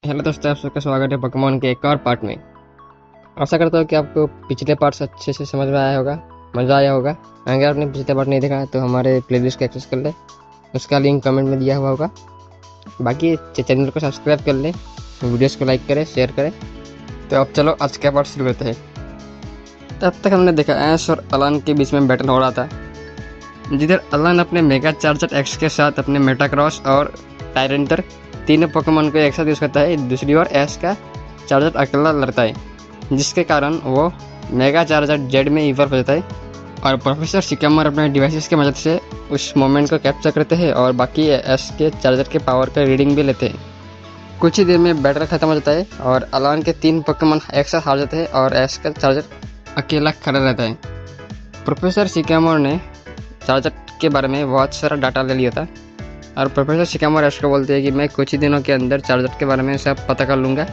Hello दोस्तों, आप सबका स्वागत है पोकेमॉन के एक और पार्ट में। आशा करता हूँ कि आपको पिछले पार्ट्स अच्छे से समझ में आया होगा, मज़ा आया होगा। अगर आपने पिछले पार्ट नहीं देखा है तो हमारे प्लेलिस्ट को एक्सेस कर ले, उसका लिंक कमेंट में दिया हुआ होगा। बाकी चैनल को सब्सक्राइब कर ले, वीडियोस को लाइक करें, शेयर करें। तो अब चलो आज का पार्ट शुरू करते हैं। तब तक हमने देखा ऐश और अलान के बीच में बैटल हो रहा था, जिधर अलान अपने मेगा चार्जर एक्स के साथ अपने मेटाक्रॉस और टायरेंटर तीनों पोकेमॉन को एक साथ यूज़ करता है। दूसरी ओर ऐश का चार्जर अकेला लड़ता है, जिसके कारण वो मेगा चार्जर जेड में इवॉल्व हो जाता है। और प्रोफेसर सिकमर अपने डिवाइसेस की मदद से उस मोमेंट को कैप्चर करते हैं और बाकी ऐश के चार्जर के पावर का रीडिंग भी लेते हैं। कुछ ही देर में बैटल खत्म हो जाता है और अलान के 3 पोकेमॉन एक साथ हार जाते हैं और ऐश का चार्जर अकेला खड़ा रहता है। प्रोफेसर सिकमर ने चार्जर के बारे में बहुत सारा डाटा ले लिया था और प्रोफेसर सिकमर ऐश को बोलते हैं कि मैं कुछ ही दिनों के अंदर चार्जर के बारे में सब पता कर लूँगा,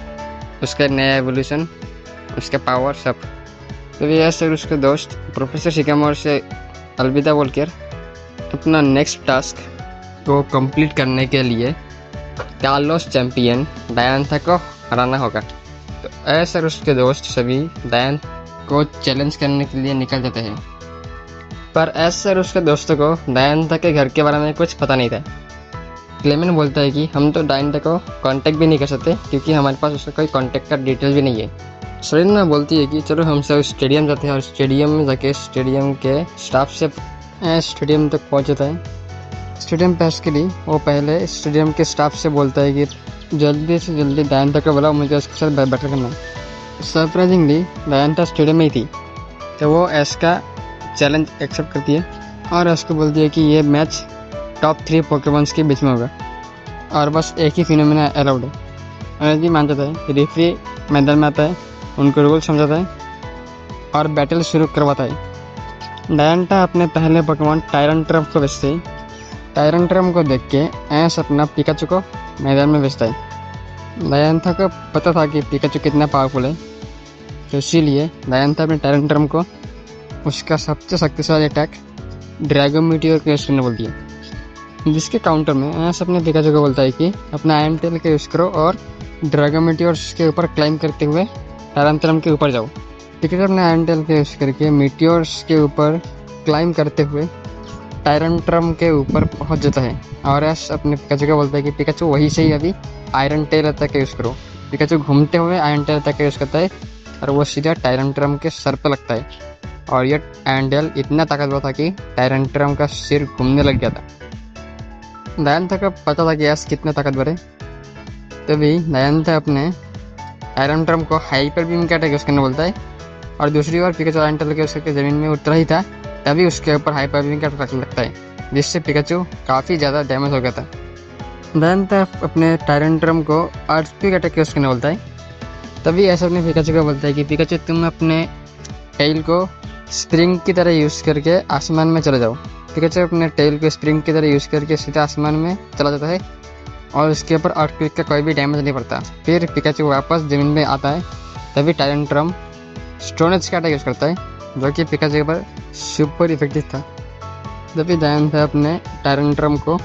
उसका नया एवोल्यूशन, उसका पावर, सब। तो ये ऐसे उसके दोस्त प्रोफेसर सिकमर से अलविदा बोलकर अपना नेक्स्ट टास्क को कंप्लीट करने के लिए कालोस चैंपियन डायंथा को हराना होगा। तो ऐसे उसके दोस्त सभी डायन को चैलेंज करने के लिए निकल जाते हैं, पर ऐसे उसके दोस्तों को डायंथा के घर के बारे में कुछ पता नहीं था। क्लेमेंट बोलता है कि हम तो डायंथा को कांटेक्ट भी नहीं कर सकते क्योंकि हमारे पास उसका कोई कांटेक्ट का डिटेल भी नहीं है। सेरेना बोलती है कि चलो हम सब स्टेडियम जाते हैं और स्टेडियम में जाके स्टेडियम के स्टाफ से स्टेडियम तक पहुंच जाता है। स्टेडियम पास के लिए वो पहले स्टेडियम के स्टाफ से बोलता है कि जल्दी से जल्दी डायंथा को बुलाओ, मुझे उसके साथ बैटल करना है। सरप्राइजिंगली डायंथा स्टेडियम में ही थी, तो वो ऐश का चैलेंज एक्सेप्ट करती है और उसको बोलती है कि ये मैच टॉप 3 पोकेमॉन्स के बीच में होगा और बस एक ही फिनोमेना अलाउड है। अनज भी मान जाता है। रेफरी मैदान में आता है, उनको रूल समझाता है और बैटल शुरू करवाता है। डायंथा अपने पहले पोकेमॉन टायरेंट्रम को भेजते है। टायरेंट्रम को देख के ऐश अपना पिकाचू को मैदान में भेजता है। डायंथा को पता था कि पिकाचू कितना पावरफुल है, तो इसीलिए डायंथा अपने टायरेंट्रम को उसका सबसे शक्तिशाली अटैक ड्रैगन मीटियोर का यूज़ करने बोलती है, जिसके काउंटर में ऐश अपने पिकाचू को बोलता है कि अपना आयरन टेल का यूज़ करो और ड्रैगन मीटियोर्स के ऊपर क्लाइम करते हुए टायरेंट्रम के ऊपर जाओ। पिकाचू अपने आयरन टेल का यूज़ करके मीटियोर्स के ऊपर क्लाइम करते हुए टायरेंट्रम के ऊपर पहुंच जाता है और ऐश अपने पिकाचू को बोलता है कि पिकाचू वहीं से ही अभी आयरन टेल अटैक का यूज़ करो। पिकाचू घूमते हुए आयरन टेल अटैक का यूज़ करता है और वो सीधा टायरेंट्रम के सर पर लगता है और यह आयरन टेल इतना ताकतवर था कि टायरेंट्रम का सिर घूमने लग गया था। डायंथा को पता था कि ऐश कितना ताकतवर है, तभी डायंथा अपने टायरेंट्रम को हाइपर बीम का अटैक यूज़ करने बोलता है और दूसरी ओर पिकाचू आयरन टेल के यूज़ करके ज़मीन में उतरा ही था, तभी उसके ऊपर हाइपर बीम का अटैक लगता है, जिससे पिकाचू काफ़ी ज़्यादा डैमेज हो गया था। डायंथा अपने टायरेंट्रम को अर्थक्वेक अटैक यूज़ करने बोलता है, तभी ऐसा अपने पिकाचू को बोलता है कि पिकाचू तुम अपने टेल को स्प्रिंग की तरह यूज़ करके आसमान में चले जाओ। पिकाचू अपने टेल को स्प्रिंग की तरह यूज़ करके सीधा आसमान में चला जाता है और उसके ऊपर अर्थक्वेक का कोई भी डैमेज नहीं पड़ता। फिर पिकाचू वापस ज़मीन में आता है, तभी टायरेंट्रम स्टोन एज का अटैक यूज़ करता है, जो कि पिकाचू के ऊपर सुपर इफेक्टिव था। तभी डायंथा अपने टायरेंट्रम को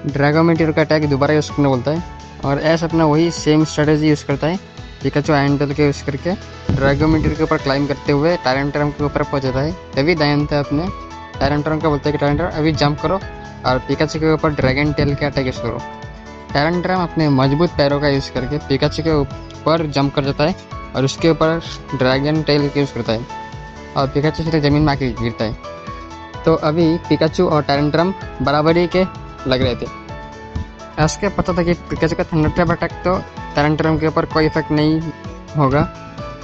ड्रैगन मीटियोर का अटैक दोबारा यूज़ करने बोलता है और ऐश अपना वही सेम स्ट्रेटेजी यूज़ करता है। पिकाचू आयरन टेल के यूज़ करके ड्रैगन मीटियोर के ऊपर क्लाइम करते हुए टायरेंट्रम के ऊपर पहुंच जाता है। तभी डायंथा अपने टायरेंट्रम को बोलता है कि टायरेंट्रम अभी जंप करो और पिकाचू के ऊपर ड्रैगन टेल के अटैक यूज़ करो। टायरेंट्रम अपने मजबूत पैरों का यूज़ करके पिकाचू के ऊपर जंप कर जाता है और उसके ऊपर ड्रैगन टेल का यूज़ करता है और पिकाचू सीधे ज़मीन में आके गिरता है। तो अभी पिकाचू और टायरेंट्रम बराबरी के लग रहे थे। ऐश को पता था कि पिकाचू का थंडर ट्रैप अटैक तो टायरेंट्रम के ऊपर कोई इफेक्ट नहीं होगा,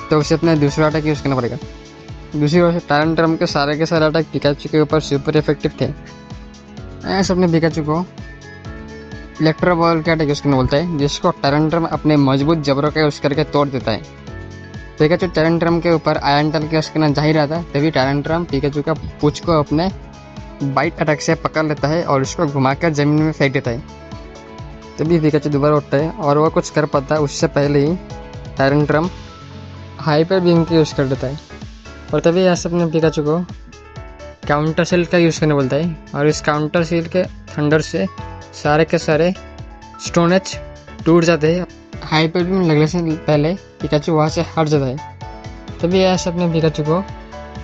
तो उसे अपना दूसरा अटैक यूज़ करना पड़ेगा। दूसरी ओर से टायरेंट्रम के सारे अटैक पिकाचू के ऊपर सुपर इफेक्टिव थे। ऐश अपने पिकाचू को इलेक्ट्रो बॉल का अटैक यूज़ करना बोलता है, जिसको टायरेंट्रम अपने मजबूत जबरों का यूज़ करके तोड़ देता है। पिकाचू टायरेंट्रम के ऊपर आयरन टेल का यूज़ करना जा ही रहा था, तभी टायरेंट्रम पिकाचू का पूंछ को अपने बाइट अटैक से पकड़ लेता है और उसको घुमाकर ज़मीन में फेंक देता है। तभी पिकाचू दोबारा उठता है और वह कुछ कर पाता उससे पहले ही टायरेंट्रम हाइपर बीम का यूज़ कर देता है और तभी ऐसे अपने पिकाचू को काउंटर सील का यूज़ करने बोलता है और इस काउंटर सील के थंडर से सारे के सारे स्टोन एज टूट जाते हैं। हाइपर बीम लगने से पहले पिकाचू वहाँ से हट जाता है। तभी ऐसे अपने पिकाचू को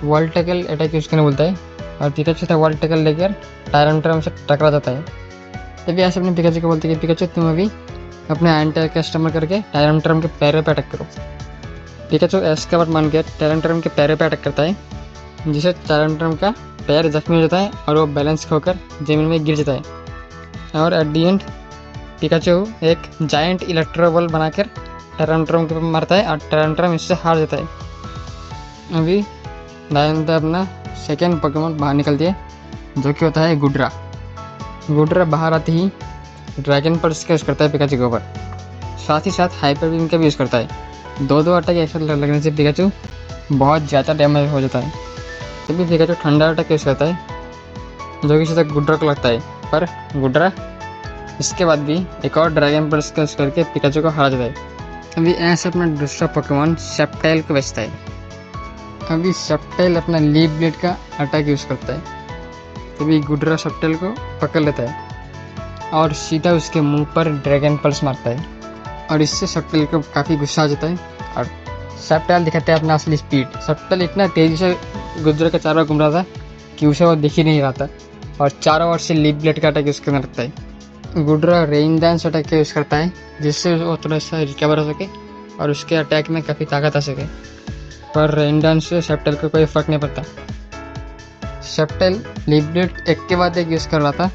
वॉल टैकल अटैक यूज़ करने बोलता है और पिकाचू था वॉल टैकल लेकर टायरनट्रम से टकरा जाता है। तभी ऐसे अपने पिकाचू को बोलते हैं कि पिकाचू तुम अभी अपने एंटी कस्टमर करके टायरनट्रम के पैरों पर अटैक करो। पिकाचू ऐसे का बात मान के टायरनट्रम के पैरों पर अटैक करता है, जिससे टायरनट्रम का पैर जख्मी हो जाता है और वो बैलेंस खोकर ज़मीन में गिर जाता है। और एट दी एंड पिकाचू एक जायंट इलेक्ट्रो बॉल बनाकर टायरनट्रम के ऊपर मारता है और टायरनट्रम इससे हार जाता है। अभी दायंता अपना सेकेंड पोकेमॉन बाहर निकलती है, जो कि होता है गुड्रा। गुड्रा बाहर आते ही ड्रैगन पल्स का यूज़ करता है पिकाचू के ऊपर, साथ ही साथ हाइपर बीम का भी यूज़ करता है। दो अटैक एक साथ लगने से पिकाचू बहुत ज़्यादा डैमेज हो जाता है। तभी पिकाचू ठंडा अटैक यूज़ करता है, जो कि सीधा गुड्रा को लगता है, पर गुड्रा इसके बाद भी एक और ड्रैगन पल्स का यूज़ करके पिकाचू को हरा देता है। अभी ऐसे अपना दूसरा पोकेमॉन सेप्टाइल को बेचता है। अभी सेप्टाइल अपना लीफ ब्लेड का अटैक यूज़ करता है। तभी गुड्रा सेप्टाइल को पकड़ लेता है और सीधा उसके मुंह पर ड्रैगन पल्स मारता है और इससे सेप्टाइल को काफ़ी गुस्सा आ जाता है और सेप्टाइल दिखाता है अपना असली स्पीड। सेप्टाइल इतना तेज़ी से गुड्रा के चारों ओर घूम रहा था कि उसे वो दिख ही नहीं रहा था और चारों ओर से लीफ ब्लेड का अटैक यूज़ करने लगता है। गुड्रा रेन डांस अटैक का यूज़ करता है, जिससे वो थोड़ा सा रिकवर हो सके और उसके अटैक में काफ़ी ताकत आ सके, पर रेन डांस से सेप्टाइल को कोई फ़र्क नहीं पड़ता। सेप्टाइल लीफ ब्लेड एक के बाद एक यूज़ कर रहा था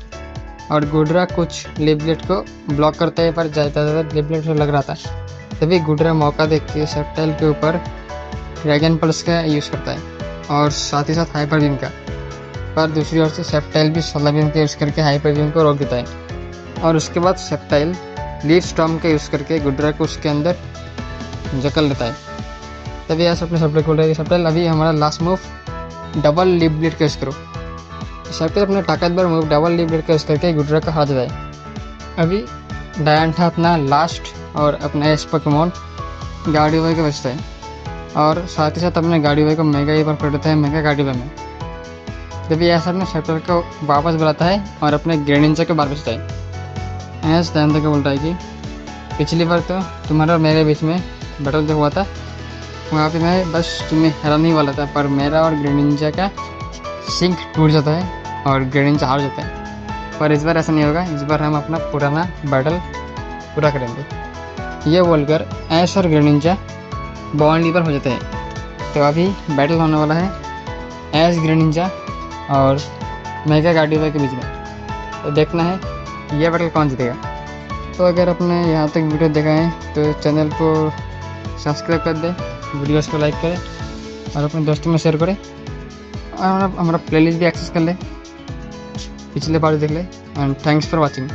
और गुड्रा कुछ लीफ ब्लेड को ब्लॉक करता है, पर ज़्यादा लीफ ब्लेड से लग रहा था। तभी गुड्रा मौका देख के सेप्टाइल के ऊपर ड्रैगन पल्स का यूज़ करता है और साथ ही साथ हाइपर बीम का, पर दूसरी ओर से सेप्टाइल भी सोलर बीम का यूज़ करके हाइपर बीम को रोक देता है। और उसके बाद सेप्टाइल लीफ स्टॉर्म का यूज़ करके गुड्रा को उसके अंदर जकड़ लेता है। तभी ऐसे अपने सेप्टाइल को बोल रहा है कि सेप्टाइल अभी हमारा last move double leaf blade का यूज़ करो। सेप्टाइल अपना ताकतवर मूव डबल लीफ ब्लेड का यूज़ करके गुड्रा का हाथ देता है। अभी डायंथा अपना लास्ट और अपना एस पोकेमॉन गार्डियो का बचता है और साथ ही साथ अपने गार्डियो को मेगा ईवर कर देता है मेगा गार्डियो में। तभी ऐसा अपने सेप्टाइल को वापस बुलाता है और अपने ग्रेनिंजा के बाहर बचता है। ऐसा डायंथा को बोलता है कि पिछली बार तो तुम्हारा और मेरे बीच में बैटल जो हुआ था, वहाँ पे मैं बस तुम्हें हराने ही वाला था, पर मेरा और ग्रेनिंजा का सिंक टूट जाता है और ग्रेनिंजा हार जाता है। पर इस बार ऐसा नहीं होगा, इस बार हम अपना पुराना बैटल पूरा करेंगे। ये बोलकर ऐश और ग्रेनिंजा बॉन्ड लीवर हो जाते हैं। तो अभी बैटल होने वाला है ऐश ग्रेनिंजा और मेगा गार्डियो के बीच में। तो देखना है ये बैटल कौन जीतेगा। तो अगर आपने यहाँ तक वीडियो देखा है तो चैनल को सब्सक्राइब कर दें, वीडियोस को लाइक करें और अपने दोस्तों में शेयर करें और हमारा प्लेलिस्ट भी एक्सेस कर लें, पिछले पार्ट देख लें। And thanks for watching.